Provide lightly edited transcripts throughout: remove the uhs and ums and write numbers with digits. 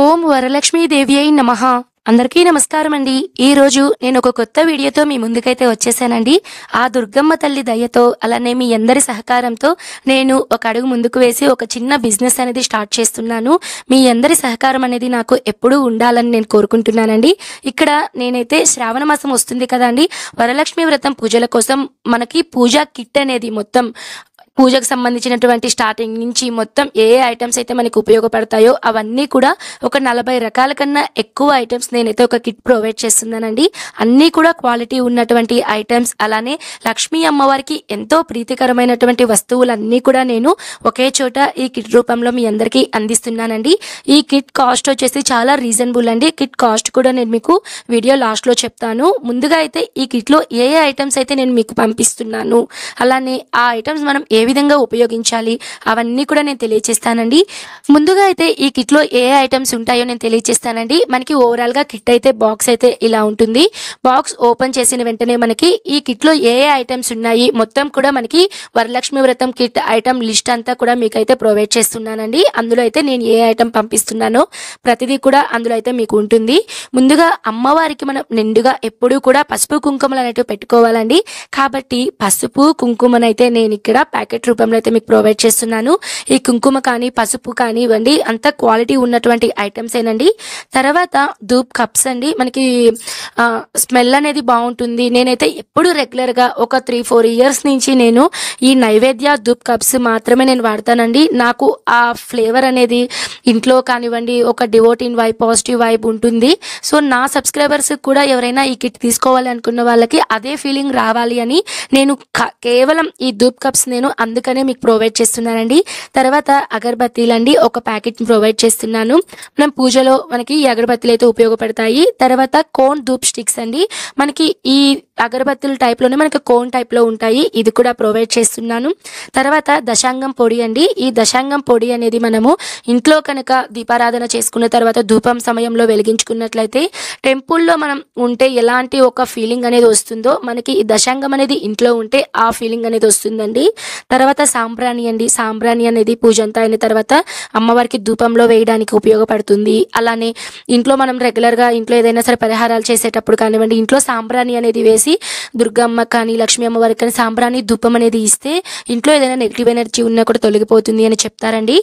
ఓం వరలక్ష్మీ దేవ్యై నమః. అందరికీ నమస్కారం అండి. ఈ రోజు నేను ఒక కొత్త వీడియోతో మీ ముందుకైతే వచ్చేసానండి. ఆ దుర్గమ్మ తల్లి దయతో అలానే మీ అందరి సహకారంతో నేను ఒక అడుగు ముందుకు వేసి ఒక చిన్న బిజినెస్ అనేది స్టార్ట్ చేస్తున్నాను. మీ అందరి సహకారం అనేది నాకు ఎప్పుడూ ఉండాలని నేను కోరుకుంటున్నానండి. ఇక్కడ నేనైతే శ్రావణ మాసం వస్తుంది కదా అండి, వరలక్ష్మి వ్రతం పూజల కోసం మనకి పూజా కిట్ అనేది మొత్తం పూజకు సంబంధించినటువంటి స్టార్టింగ్ నుంచి మొత్తం ఏ ఐటమ్స్ అయితే మనకు ఉపయోగపడతాయో అవన్నీ కూడా ఒక 40 రకాల కన్నా ఎక్కువ ఐటమ్స్ నేనైతే ఒక కిట్ ప్రొవైడ్ చేస్తున్నానండి. అన్నీ కూడా క్వాలిటీ ఉన్నటువంటి ఐటమ్స్, అలానే లక్ష్మీ అమ్మవారికి ఎంతో ప్రీతికరమైనటువంటి వస్తువులన్నీ కూడా నేను ఒకే చోట ఈ కిట్ రూపంలో మీ అందరికీ అందిస్తున్నానండి. ఈ కిట్ కాస్ట్ వచ్చేసి చాలా రీజనబుల్ అండి. కిట్ కాస్ట్ కూడా నేను మీకు వీడియో లాస్ట్లో చెప్తాను. ముందుగా అయితే ఈ కిట్లో ఏ ఐటమ్స్ అయితే నేను మీకు పంపిస్తున్నాను, అలానే ఆ ఐటమ్స్ మనం ఏ విధంగా ఉపయోగించాలి అవన్నీ కూడా నేను తెలియజేస్తానండి. ముందుగా అయితే ఈ కిట్ లో ఏ ఐటమ్స్ ఉంటాయో నేను తెలియజేస్తానండి. మనకి ఓవరాల్ గా కిట్ అయితే బాక్స్ అయితే ఇలా ఉంటుంది. బాక్స్ ఓపెన్ చేసిన వెంటనే మనకి ఈ కిట్ లో ఏ ఐటమ్స్ ఉన్నాయి మొత్తం కూడా మనకి వరలక్ష్మి వ్రతం కిట్ ఐటమ్ లిస్ట్ అంతా కూడా మీకైతే ప్రొవైడ్ చేస్తున్నానండి. అందులో అయితే నేను ఏ ఐటమ్ పంపిస్తున్నానో ప్రతిదీ కూడా అందులో అయితే మీకు ఉంటుంది. ముందుగా అమ్మవారికి మనం నిండుగా ఎప్పుడూ కూడా పసుపు కుంకుమలు అనేటివి పెట్టుకోవాలండి. కాబట్టి పసుపు కుంకుమనైతే నేను ఇక్కడ ప్యాకెట్ రూపంలో అయితే మీకు ప్రొవైడ్ చేస్తున్నాను. ఈ కుంకుమ కానీ పసుపు కానివ్వండి అంత క్వాలిటీ ఉన్నటువంటి ఐటమ్స్ ఏనండి. తర్వాత ధూప్ కప్స్ అండి, మనకి స్మెల్ అనేది బాగుంటుంది. నేనైతే ఎప్పుడు రెగ్యులర్గా ఒక 3-4 ఇయర్స్ నుంచి నేను ఈ నైవేద్య ధూప్ కప్స్ మాత్రమే నేను వాడతానండి. నాకు ఆ ఫ్లేవర్ అనేది ఇంట్లో కానివ్వండి ఒక డివోటిన్ వైబ్, పాజిటివ్ వైబ్ ఉంటుంది. సో నా సబ్స్క్రైబర్స్ కూడా ఎవరైనా ఈ కిట్ తీసుకోవాలి అనుకున్న వాళ్ళకి అదే ఫీలింగ్ రావాలి అని నేను కేవలం ఈ ధూప్ కప్స్ నేను అందుకనే మీకు ప్రొవైడ్ చేస్తున్నానండి. తర్వాత అగరబత్తీలు అండి, ఒక ప్యాకెట్ ప్రొవైడ్ చేస్తున్నాను. మనం పూజలో మనకి ఈ అగరబత్తీలు అయితే ఉపయోగపడతాయి. తర్వాత కోన్ ధూప్ స్టిక్స్ అండి, మనకి ఈ అగరబత్తీల టైప్ లోనే మనకి కోన్ టైప్ లో ఉంటాయి, ఇది కూడా ప్రొవైడ్ చేస్తున్నాను. తర్వాత దశాంగం పొడి అండి, ఈ దశాంగం పొడి అనేది మనము ఇంట్లో కనుక దీపారాధన చేసుకున్న తర్వాత ధూపం సమయంలో వెలిగించుకున్నట్లయితే టెంపుల్లో మనం ఉంటే ఎలాంటి ఒక ఫీలింగ్ అనేది వస్తుందో మనకి ఈ దశాంగం అనేది ఇంట్లో ఉంటే ఆ ఫీలింగ్ అనేది వస్తుందండి. తర్వాత సాంబ్రాణి అండి, సాంబ్రాణి అనేది పూజ అంతా అయిన తర్వాత అమ్మవారికి ధూపంలో వేయడానికి ఉపయోగపడుతుంది. అలానే ఇంట్లో మనం రెగ్యులర్గా ఇంట్లో ఏదైనా సరే పరిహారాలు చేసేటప్పుడు కానివ్వండి ఇంట్లో సాంబ్రాణి అనేది వేసి దుర్గమ్మ కానీ లక్ష్మీ అమ్మవారికి కానీ సాంబ్రాణి ధూపం అనేది ఇస్తే ఇంట్లో ఏదైనా నెగిటివ్ ఎనర్జీ ఉన్నా కూడా తొలగిపోతుంది అని చెప్తారండి.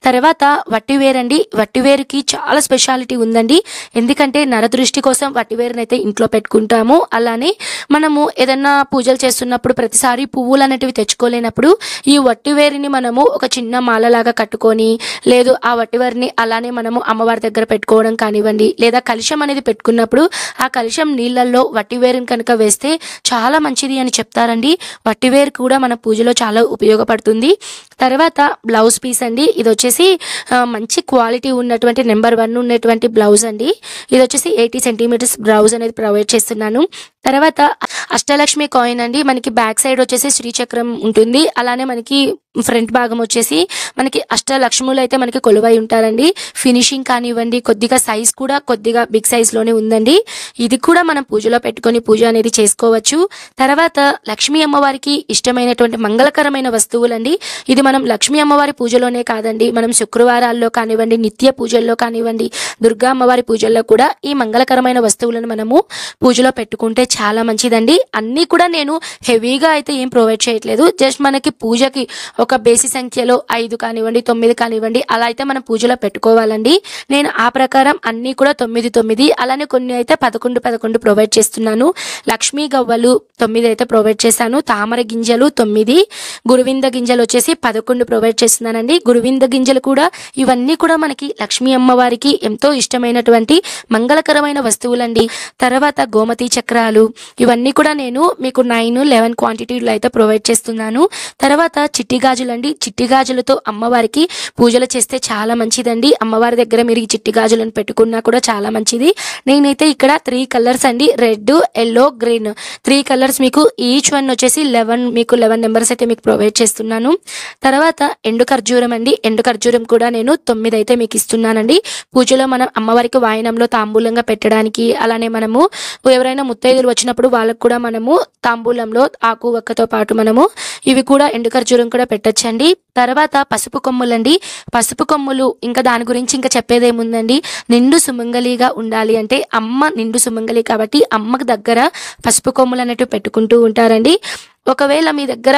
తర్వాత వట్టివేరు అండి, వట్టివేరుకి చాలా స్పెషాలిటీ ఉందండి. ఎందుకంటే నరదృష్టి కోసం వట్టివేరుని అయితే ఇంట్లో పెట్టుకుంటాము. అలానే మనము ఏదన్నా పూజలు చేస్తున్నప్పుడు ప్రతిసారి పువ్వులు అనేటివి తెచ్చుకోలేనప్పుడు ఈ వట్టివేరుని మనము ఒక చిన్న మాలలాగా కట్టుకొని లేదు ఆ వట్టివేరుని అలానే మనము అమ్మవారి దగ్గర పెట్టుకోవడం కానివ్వండి, లేదా కలశం అనేది పెట్టుకున్నప్పుడు ఆ కలశం నీళ్ళల్లో వట్టివేరుని కనుక వేస్తే చాలా మంచిది అని చెప్తారండి. వట్టివేరు కూడా మన పూజలో చాలా ఉపయోగపడుతుంది. తర్వాత బ్లౌజ్ పీస్ అండి, ఇది వచ్చేసి మంచి క్వాలిటీ ఉన్నటువంటి నెంబర్ 1 ఉన్నటువంటి బ్లౌజ్ అండి. ఇది వచ్చేసి 80 సెంటీమీటర్స్ బ్లౌజ్ అనేది ప్రొవైడ్ చేస్తున్నాను. తర్వాత అష్టలక్ష్మి కాయిన్ అండి, మనకి బ్యాక్ సైడ్ వచ్చేసి శ్రీచక్రం ఉంటుంది. అలానే మనకి ఫ్రంట్ భాగం వచ్చేసి మనకి అష్టలక్ష్ములు అయితే మనకి కొలువై ఉంటారండి. ఫినిషింగ్ కానివ్వండి కొద్దిగా సైజ్ కూడా కొద్దిగా బిగ్ సైజ్ లోనే ఉందండి. ఇది కూడా మనం పూజలో పెట్టుకొని పూజ అనేది చేసుకోవచ్చు. తర్వాత లక్ష్మీ అమ్మవారికి ఇష్టమైనటువంటి మంగళకరమైన వస్తువులండి. ఇది మనం లక్ష్మీ అమ్మవారి పూజలోనే కాదండి, మనం శుక్రవారాల్లో కానివ్వండి నిత్య పూజల్లో కానివ్వండి దుర్గా అమ్మవారి పూజల్లో కూడా ఈ మంగళకరమైన వస్తువులను మనము పూజలో పెట్టుకుంటే చాలా మంచిదండి. అన్నీ కూడా నేను హెవీగా అయితే ఏం ప్రొవైడ్ చేయట్లేదు. జస్ట్ మనకి పూజకి ఒక బేసి సంఖ్యలో 5 కానివ్వండి 9 కానివ్వండి అలా అయితే మనం పూజలో పెట్టుకోవాలండి. నేను ఆ ప్రకారం అన్నీ కూడా 9 అలానే కొన్ని అయితే 11 ప్రొవైడ్ చేస్తున్నాను. లక్ష్మీ గవ్వలు 9 అయితే ప్రొవైడ్ చేశాను. తామర గింజలు 9, గురువింద గింజలు వచ్చేసి 11 ప్రొవైడ్ చేస్తున్నానండి. గురువింద గింజలు కూడా ఇవన్నీ కూడా మనకి లక్ష్మీ అమ్మవారికి ఎంతో ఇష్టమైనటువంటి మంగళకరమైన వస్తువులండి. తర్వాత గోమతి చక్రాలు ఇవన్నీ కూడా నేను మీకు 9-11 క్వాంటిటీలో అయితే ప్రొవైడ్ చేస్తున్నాను. తర్వాత చిట్టి గాజులు అండి, చిట్టి గాజులతో అమ్మవారికి పూజలు చేస్తే చాలా మంచిదండి. అమ్మవారి దగ్గర మీరు ఈ చిట్టి గాజులను పెట్టుకున్నా కూడా చాలా మంచిది. నేనైతే ఇక్కడ 3 కలర్స్ అండి, రెడ్, ఎల్లో, గ్రీన్ 3 కలర్స్ మీకు ఈచ్ వన్ వచ్చేసి 11 నెంబర్స్ అయితే మీకు ప్రొవైడ్ చేస్తున్నాను. తర్వాత ఎండు ఖర్జూరం అండి, ఎండు ఖర్జూరం ఖర్జూరం కూడా నేను 9 అయితే మీకు ఇస్తున్నానండి. పూజలో మనం అమ్మవారికి వాయనంలో తాంబూలంగా పెట్టడానికి, అలానే మనము ఎవరైనా ముత్తైదులు వచ్చినప్పుడు వాళ్ళకు కూడా మనము తాంబూలంలో ఆకు వక్కతో పాటు మనము ఇవి కూడా ఎండు ఖర్జూరం కూడా పెట్టొచ్చండి. తర్వాత పసుపు కొమ్ములండి. పసుపు కొమ్ములు ఇంకా దాని గురించి ఇంకా చెప్పేదేముందండి, నిండు సుమంగలిగా ఉండాలి అంటే అమ్మ నిండు సుమంగలి కాబట్టి అమ్మకు దగ్గర పసుపు కొమ్ములు అనేటివి పెట్టుకుంటూ ఉంటారండి. ఒకవేళ మీ దగ్గర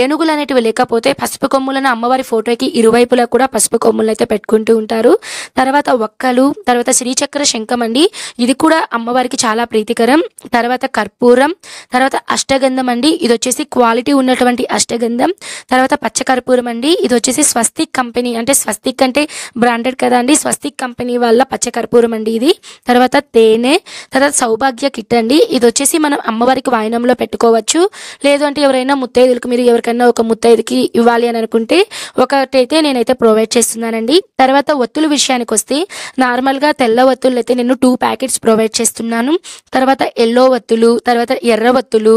ఏనుగులు అనేటివి లేకపోతే పసుపు కొమ్ములను అమ్మవారి ఫోటోకి ఇరువైపులా కూడా పసుపు కొమ్ములను అయితే పెట్టుకుంటూ ఉంటారు. తర్వాత ఒక్కలు, తర్వాత శ్రీచక్ర శంఖం అండి, ఇది కూడా అమ్మవారికి చాలా ప్రీతికరం. తర్వాత కర్పూరం, తర్వాత అష్టగంధం అండి, ఇది వచ్చేసి క్వాలిటీ ఉన్నటువంటి అష్టగంధం. తర్వాత పచ్చకర్పూరం అండి, ఇది వచ్చేసి స్వస్తిక్ కంపెనీ, అంటే స్వస్తిక్ అంటే బ్రాండెడ్ కదా అండి, స్వస్తిక్ కంపెనీ వాళ్ళ పచ్చకర్పూరం అండి ఇది. తర్వాత తేనె, తర్వాత సౌభాగ్య కిట్ అండి, ఇది వచ్చేసి మనం అమ్మవారికి వాయనంలో పెట్టుకోవచ్చు. లేదు అంటే ఎవరైనా ముత్తైదులకు, మీరు ఎవరికైనా ఒక ముత్తైదుకి ఇవ్వాలి అని అనుకుంటే ఒకటైతే నేనైతే ప్రొవైడ్ చేస్తున్నానండి. తర్వాత ఒత్తుల విషయానికి వస్తే నార్మల్గా తెల్ల ఒత్తులు అయితే నేను 2 ప్యాకెట్స్ ప్రొవైడ్ చేస్తున్నాను. తర్వాత ఎల్లో ఒత్తులు, తర్వాత ఎర్ర ఒత్తులు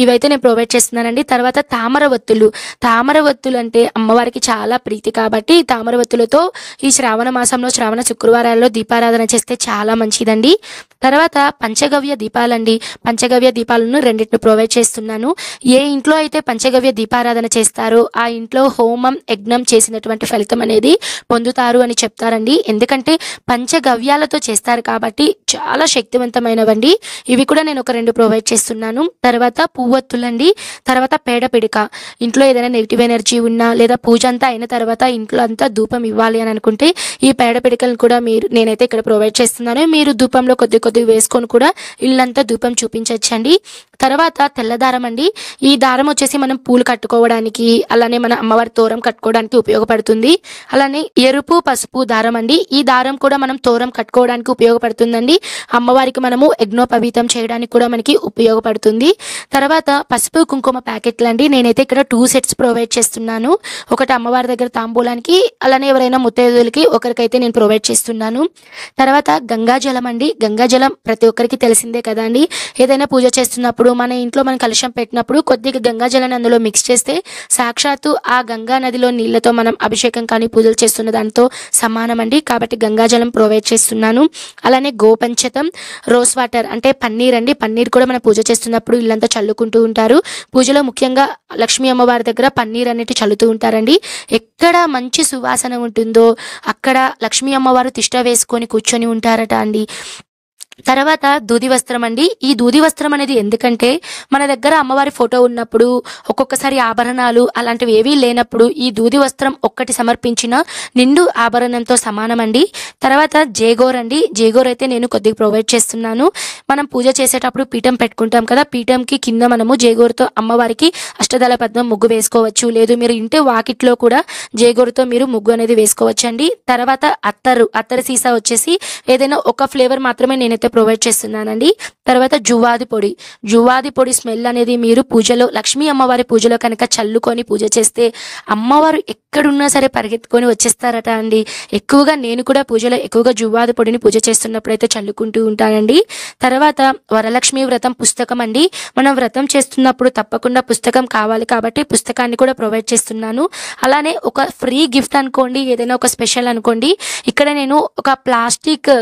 ఇవైతే నేను ప్రొవైడ్ చేస్తున్నానండి. తర్వాత తామర ఒత్తులు. తామర ఒత్తులు అంటే అమ్మవారికి చాలా ప్రీతి కాబట్టి తామర ఒత్తులతో ఈ శ్రావణ మాసంలో శ్రావణ శుక్రవారాల్లో దీపారాధన చేస్తే చాలా మంచిదండి. తర్వాత పంచగవ్య దీపాలండి, పంచగవ్య దీపాలను 2 ప్రొవైడ్ చేస్తున్నాను. ఏ ఇంట్లో అయితే పంచగవ్య దీపారాధన చేస్తారో ఆ ఇంట్లో హోమం యజ్ఞం చేసినటువంటి ఫలితం అనేది పొందుతారు అని చెప్తారండి. ఎందుకంటే పంచగవ్యాలతో చేస్తారు కాబట్టి చాలా శక్తివంతమైనవండి. ఇవి కూడా నేను ఒక 2 ప్రొవైడ్ చేస్తున్నాను. తర్వాత పువ్వొత్తులండి, తర్వాత పేడ పిడిక. ఇంట్లో ఏదైనా నెగిటివ్ ఎనర్జీ ఉన్నా లేదా పూజ అంతా అయిన తర్వాత ఇంట్లో అంతా ధూపం ఇవ్వాలి అని అనుకుంటే ఈ పేడ పిడికలను కూడా నేనైతే ఇక్కడ ప్రొవైడ్ చేస్తున్నాను. మీరు ధూపంలో కొద్ది వేసుకొని కూడా ఇల్లంతా ధూపం చూపించచ్చండి. తర్వాత తెల్ల దారం అండి, ఈ దారం వచ్చేసి మనం పూలు కట్టుకోవడానికి, అలానే మన అమ్మవారి తోరం కట్టుకోవడానికి ఉపయోగపడుతుంది. అలానే ఎరుపు పసుపు దారం అండి, ఈ దారం కూడా మనం తోరం కట్టుకోవడానికి ఉపయోగపడుతుందండి. అమ్మవారికి మనము యజ్ఞోపవీతం చేయడానికి కూడా మనకి ఉపయోగపడుతుంది. తర్వాత పసుపు కుంకుమ ప్యాకెట్లు అండి, నేనైతే ఇక్కడ 2 సెట్స్ ప్రొవైడ్ చేస్తున్నాను. ఒకటి అమ్మవారి దగ్గర తాంబూలానికి, అలానే ఎవరైనా ముత్తైదులకి ఒకరికైతే నేను ప్రొవైడ్ చేస్తున్నాను. తర్వాత గంగాజలం అండి, గంగాజలం ప్రతి ఒక్కరికి తెలిసిందే కదా అండి. ఏదైనా పూజ చేస్తున్నప్పుడు మన ఇంట్లో మనం కలశం పెట్టినప్పుడు కొద్దిగా గంగాజలాన్ని అందులో మిక్స్ చేస్తే సాక్షాత్తు ఆ గంగా నదిలో నీళ్లతో మనం అభిషేకం కానీ పూజలు చేస్తున్న దాంతో సమానం అండి. కాబట్టి గంగాజలం ప్రొవైడ్ చేస్తున్నాను. అలానే గోపంచతం, రోజ్ వాటర్ అంటే పన్నీర్ అండి, పన్నీర్ కూడా మనం పూజ చేస్తున్నప్పుడు ఇల్లంతా చల్లుకుంటూ ఉంటారు. పూజలో ముఖ్యంగా లక్ష్మీ అమ్మవారి దగ్గర పన్నీర్ అనేది చల్లుతూ ఉంటారండి. ఎక్కడ మంచి సువాసన ఉంటుందో అక్కడ లక్ష్మీ అమ్మవారు తిష్ట వేసుకొని కూర్చొని ఉంటారట అండి. తర్వాత దూది వస్త్రం అండి, ఈ దూది వస్త్రం అనేది ఎందుకంటే మన దగ్గర అమ్మవారి ఫోటో ఉన్నప్పుడు ఒక్కొక్కసారి ఆభరణాలు అలాంటివి ఏవీ లేనప్పుడు ఈ దూది వస్త్రం ఒక్కటి సమర్పించిన నిండు ఆభరణంతో సమానం అండి. తర్వాత జేగోర్ అండి, జేగోర్ అయితే నేను కొద్దిగా ప్రొవైడ్ చేస్తున్నాను. మనం పూజ చేసేటప్పుడు పీఠం పెట్టుకుంటాం కదా, పీఠంకి కింద మనము జేగోర్తో అమ్మవారికి అష్టదళ పద్మం ముగ్గు వేసుకోవచ్చు. లేదు మీరు ఇంటి వాకిట్లో కూడా జేగోర్తో మీరు ముగ్గు అనేది వేసుకోవచ్చు అండి. తర్వాత అత్తరు సీసా వచ్చేసి ఏదైనా ఒక ఫ్లేవర్ మాత్రమే నేనైతే ప్రొవైడ్ చేస్తున్నానండి. తర్వాత జువ్వాది పొడి స్మెల్ అనేది మీరు పూజలో లక్ష్మీ అమ్మవారి పూజలో కనుక చల్లుకొని పూజ చేస్తే అమ్మవారు ఎక్కడున్నా సరే పరిగెత్తుకొని వచ్చేస్తారట అండి. ఎక్కువగా నేను కూడా పూజలో ఎక్కువగా జువ్వాది పొడిని పూజ చేస్తున్నప్పుడు అయితే చల్లుకుంటూ ఉంటానండి. తర్వాత వరలక్ష్మి వ్రతం పుస్తకం అండి, మనం వ్రతం చేస్తున్నప్పుడు తప్పకుండా పుస్తకం కావాలి కాబట్టి పుస్తకాన్ని కూడా ప్రొవైడ్ చేస్తున్నాను. అలానే ఒక ఫ్రీ గిఫ్ట్ అనుకోండి, ఏదైనా ఒక స్పెషల్ అనుకోండి, ఇక్కడ నేను ఒక ప్లాస్టిక్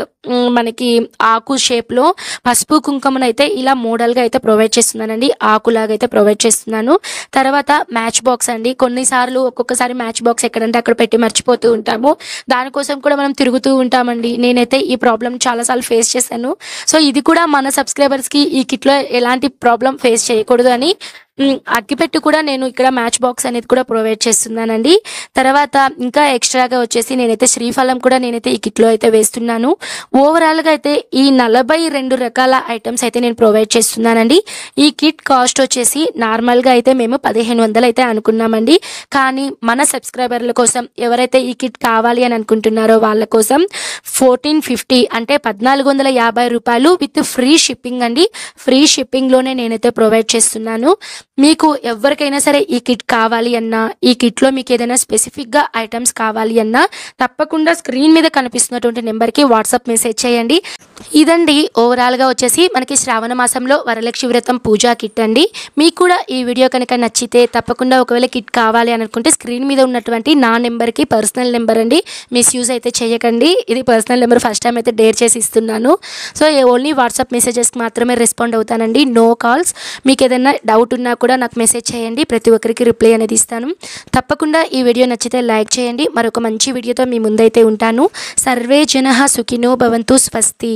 మనకి ఆకు షేప్లో పసుపు కుంకుమను అయితే ఇలా మోడల్గా అయితే ప్రొవైడ్ చేస్తున్నానండి, ఆకులాగా అయితే ప్రొవైడ్ చేస్తున్నాను. తర్వాత మ్యాచ్ బాక్స్ అండి, కొన్నిసార్లు ఒక్కొక్కసారి మ్యాచ్ బాక్స్ ఎక్కడంటే అక్కడ పెట్టి మర్చిపోతూ ఉంటాము, దానికోసం కూడా మనం తిరుగుతూ ఉంటామండి. నేనైతే ఈ ప్రాబ్లం చాలాసార్లు ఫేస్ చేశాను. సో ఇది కూడా మన సబ్స్క్రైబర్స్కి ఈ కిట్లో ఎలాంటి ప్రాబ్లం ఫేస్ చేయకూడదు అని అగ్గిపెట్టు కూడా నేను ఇక్కడ మ్యాచ్ బాక్స్ అనేది కూడా ప్రొవైడ్ చేస్తున్నానండి. తర్వాత ఇంకా ఎక్స్ట్రాగా వచ్చేసి నేనైతే శ్రీఫలం కూడా నేనైతే ఈ కిట్లో అయితే వేస్తున్నాను. ఓవరాల్గా అయితే ఈ 42 రకాల ఐటమ్స్ అయితే నేను ప్రొవైడ్ చేస్తున్నానండి. ఈ కిట్ కాస్ట్ వచ్చేసి నార్మల్గా అయితే మేము 1500 అయితే అనుకున్నామండి. కానీ మన సబ్స్క్రైబర్ల కోసం ఎవరైతే ఈ కిట్ కావాలి అని అనుకుంటున్నారో వాళ్ళ కోసం 1450 అంటే 1450 రూపాయలు విత్ ఫ్రీ షిప్పింగ్ అండి. ఫ్రీ షిప్పింగ్లోనే నేనైతే ప్రొవైడ్ చేస్తున్నాను. మీకు ఎవరికైనా సరే ఈ కిట్ కావాలి అన్నా, ఈ కిట్లో మీకు ఏదైనా స్పెసిఫిక్గా ఐటమ్స్ కావాలి అన్నా తప్పకుండా స్క్రీన్ మీద కనిపిస్తున్నటువంటి నెంబర్కి వాట్సాప్ మెసేజ్ చేయండి. ఇదండి ఓవరాల్గా వచ్చేసి మనకి శ్రావణ మాసంలో వరలక్ష్మి వ్రతం పూజా కిట్ అండి. మీకు కూడా ఈ వీడియో కనుక నచ్చితే తప్పకుండా ఒకవేళ కిట్ కావాలి అనుకుంటే స్క్రీన్ మీద ఉన్నటువంటి నా నెంబర్కి, పర్సనల్ నెంబర్ అండి, మిస్యూజ్ అయితే చేయకండి. ఇది పర్సనల్ నెంబర్, ఫస్ట్ టైం అయితే డేర్ చేసి ఇస్తున్నాను. సో ఓన్లీ వాట్సాప్ మెసేజెస్కి మాత్రమే రెస్పాండ్ అవుతానండి, నో కాల్స్. మీకు ఏదైనా డౌట్ ఉన్నా కూడా నాకు మెసేజ్ చేయండి, ప్రతి ఒక్కరికి రిప్లై అనేది ఇస్తాను. తప్పకుండా ఈ వీడియో నచ్చితే లైక్ చేయండి. మరొక మంచి వీడియోతో మీ ముందైతే ఉంటాను. సర్వే జనః సుఖినో భవంతు. స్వస్తి.